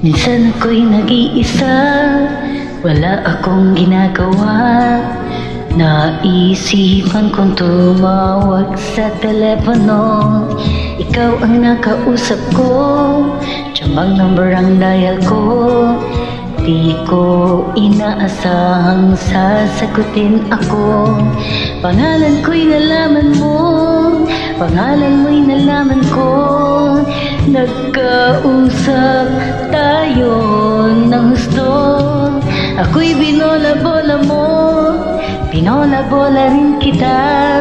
Minsan ako'y nag-iisa, wala akong ginagawa. Naisipan kong tumawag sa telepono. Ikaw ang nakausap ko, tiyambang number ang dial ko. Di ko inaasahang sasagutin ako. Pangalan ko'y nalaman mo, pangalan mo'y nalaman ko. Nagkausap tayo ng gusto. Ako'y binola-bola mo, binola-bola rin kita,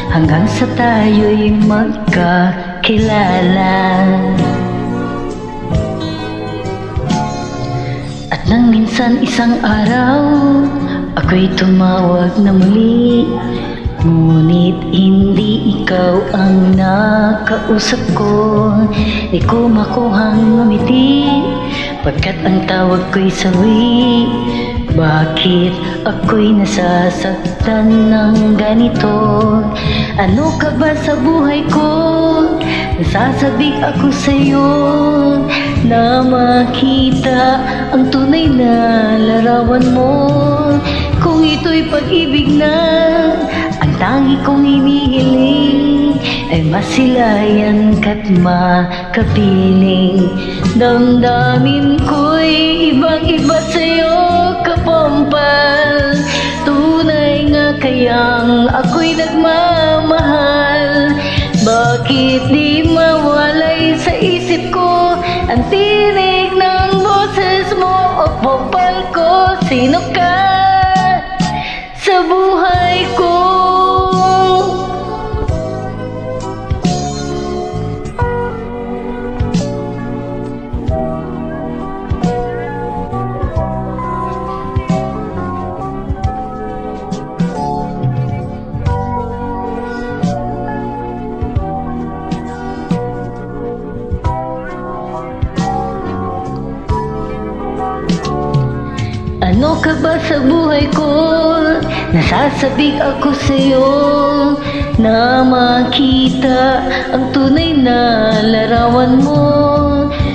hanggang sa tayo'y magkakilala. At nang minsan isang araw, ako'y tumawag na muli, ngunit hindi ikaw ang nakausap ko. Di ko makuhang ngumiti, pagkat ang tawag ko'y sawi. Bakit ako'y nasasaktan ng ganito? Ano ka ba sa buhay ko? Nasasabik ako sa'yo, na makita ang tunay na larawan mo. Kung ito'y pag-ibig na, ang tangi kong hinihiling ay masilayan ka't makapiling. Damdamin ko'y ibang-iba sa'yo, kapampal. Tunay nga kayang ako'y nagmamahal. Bakit di mawalay sa isip ko ang tinig ng boses mo? O popal ko, sino ka sa buhay ko? Ano ka ba sa buhay ko? Nasasabik ako sa'yo, na makita ang tunay na larawan mo.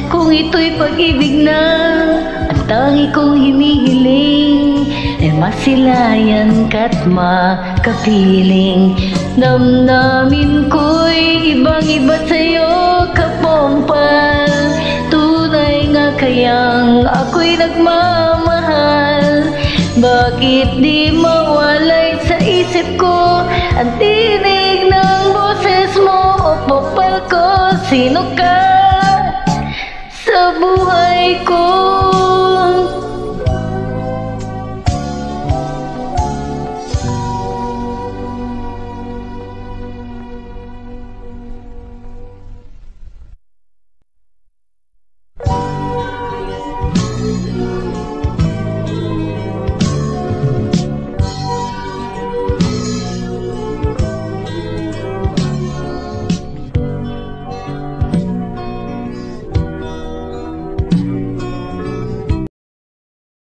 Kung ito'y pag-ibig na, ang tangi kong hinihiling ay masilayan ka't makapiling. Damdamin ko'y ibang-iba sa'yo, kapampal. Tunay nga kayang ako'y nagmamahal. Bakit di mawalay sa isip ko ang tinig ng boses mo? O popal ko, sino ka sa buhay ko?